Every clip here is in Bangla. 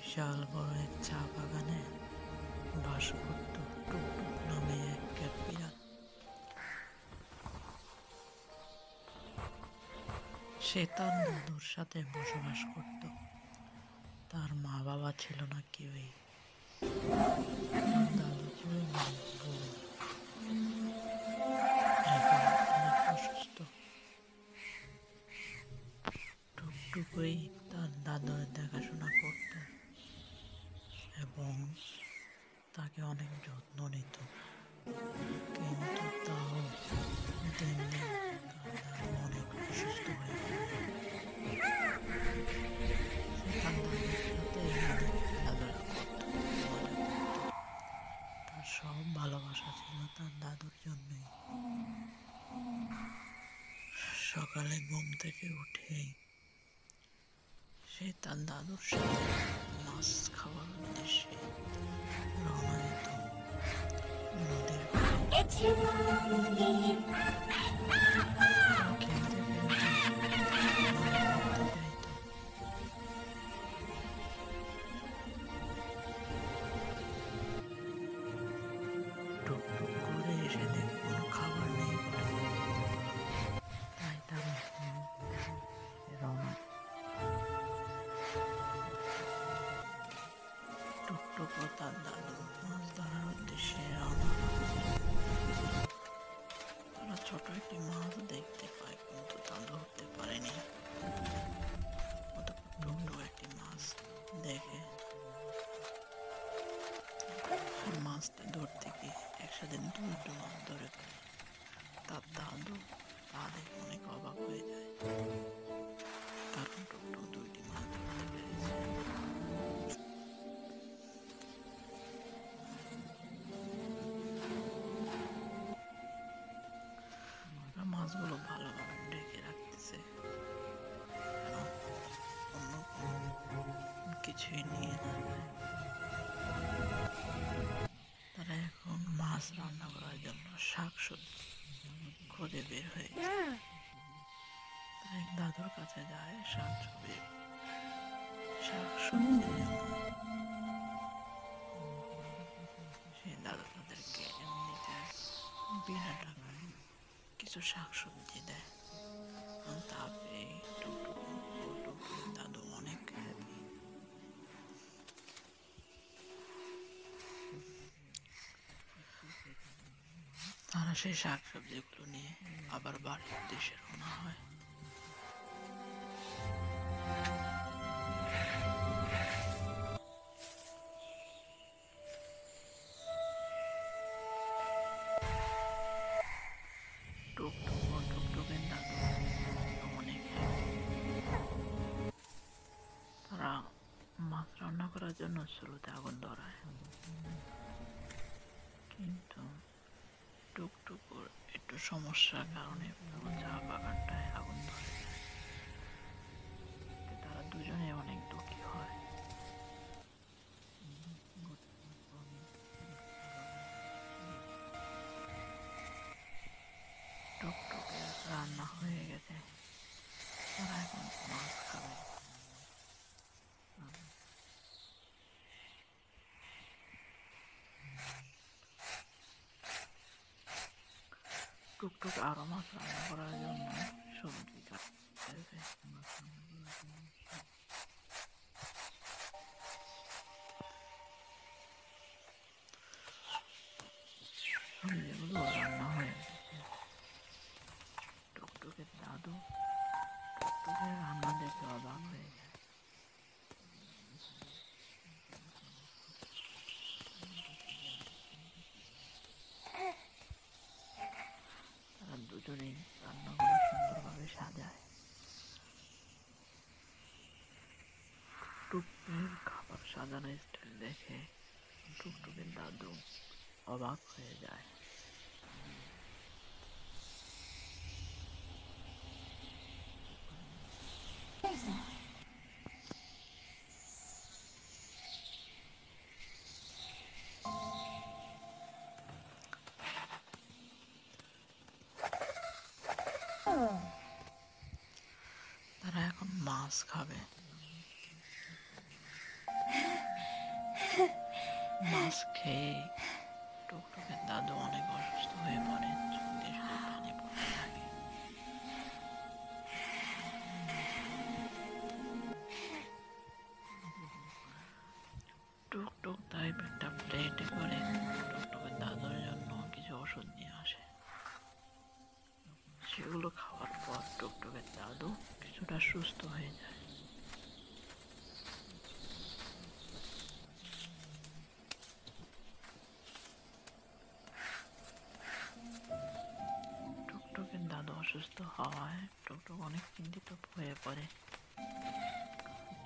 বিশাল বড় এক চা বাগানে বাস করত টুকটুক নামে এক ক্যাট বিড়াল। সে তার দাদুর সাথে বসবাস করত। তার মা বাবা ছিল না কেউই। তার দাদু ছিল বুড়ো, এখন অনেক অসুস্থ। টুকটুকুই তার দাদুর দেখাশোনা করত এবং তাকে অনেক যত্ন নিত। কিন্তু তাও দিন দিন তার দাদু অনেক অসুস্থ হয়ে পড়ে। সে তার দাদুর সাথে অনেক খেলাধুলা করত, মজা করত। তার সব ভালোবাসা ছিল তার দাদুর জন্যই। সকালে ঘুম থেকে উঠেই সে তার দাদুর সাথে মাছ খাওয়ার উদ্দেশ্যে রওনা দিত নদীর পাড়ে। খেলতে খেলতে মাছ ধরতে যাইত। টুকটুক করে এসে দেখে কোনো খাবার নেই বলে, তাই তারা রওনা। টুকটুক ও তার দাদু মাছ ধরার উদ্দেশ্যে রওনা। তারা ছোট একটি মাছ দেখতে পায়, কিন্তু তা ধরতে পারেনি। অতঃপর টুকটুক একটি মাছ দেখে মাছটি ধরতে গিয়ে একসাথে দুটো মাছ ধরে ফেলে। তার দাদু তা দেখে অনেক অবাক হয়ে যায়, কারণ টুকটুক দুইটি মাছ ধরতে পেরেছে। ওরা মাছগুলো ভালোভাবে ঢেকে রাখতেছে, যেন অন্য কোনো কিছুই নিয়ে না যায়। তারা এখন মাছ রান্না করার জন্য শাকসবজি খুঁজে বের হয়ে গেছে। তারা এক দাদুর কাছে যায় শাকসবজির জন্য। সেই দাদু তাদেরকে এমনিতে বিনা টাকায় কিছু শাকসবজি দেয়। তা পেয়ে টুকটুক দাদু অনেক হ্যাপি। তারা সেই শাকসবজিগুলো নিয়ে আবার বাড়ির উদ্দেশ্যে রওনা হয়। টুকটুক ও টুকটুকের দাদু অনেক হ্যাপি। তারা মাছ রান্না করার জন্য চুলোতে আগুন ধরায়, কিন্তু টুকটুকুর একটু সমস্যার কারণে পুরো চা বাগানটায় আগুন ধরে যায়। তারা দুজনে অনেক দুঃখী হয়। টুকটুকের রান্না হয়ে গেছে, তারা এখন মাছ খাবে। টুকটুক আরো মাছ রান্না করার জন্য সবজি কাটতেছে। সবজিগুলো রান্না হয়ে গেছে। টুকটুকের দাদু টুকটুকের রান্না দেখে অবাক হয়ে যায়। তারা দুজনেই রান্নাগুলো সুন্দরভাবে সাজায়। টুকটুকের খাবার সাজানোর স্টাইল দেখে টুকটুকের দাদু অবাক হয়ে যায়। তারা এখন মাছ খাবে। খেয়ে টুকটুকের দাদু অনেক অসুস্থ হয়ে পড়ে, চোখ দিয়ে শুধু পানি পড়তে থাকে। টুকটুক তাই একটা প্লেটে করে টুকটুকের দাদুর জন্য কিছু ওষুধ নিয়ে আসে। সেগুলো খাওয়ার পর টুকটুকের দাদু কিছুটা সুস্থ হয়ে যায়। টুকটুকের দাদু অসুস্থ হওয়ায় টুকটুক অনেক চিন্তিত হয়ে পড়ে।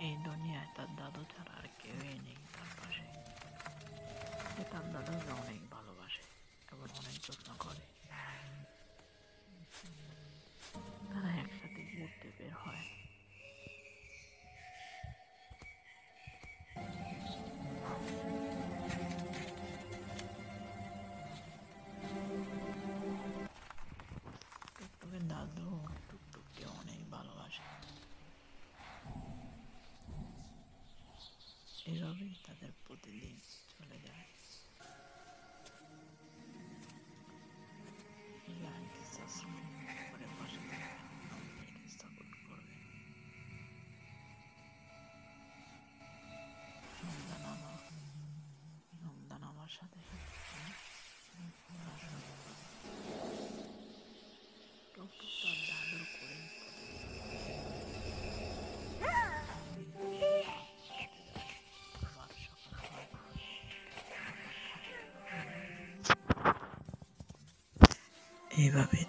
এই দুনিয়ায় তার দাদু ছাড়া আর কেউই নেই তার পাশে। সে তার দাদুকে অনেক ভালোবাসে এবং অনেক যত্ন করে। তারা একসাথে ঘুরতে বের হয়। টুকটুকের দাদু টুকটুককে অনেক ভালোবাসে। এভাবেই তাদের প্রতিদিন চলে যায়। লাইক সাবস্ক্রাইব করে পাশে থাকবেন, আমাদেরকে সাপোর্ট করবেন। রমজান আমার সাথে টুকটুক তার দাদুর করে আবার সকাল হয়। এইভাবে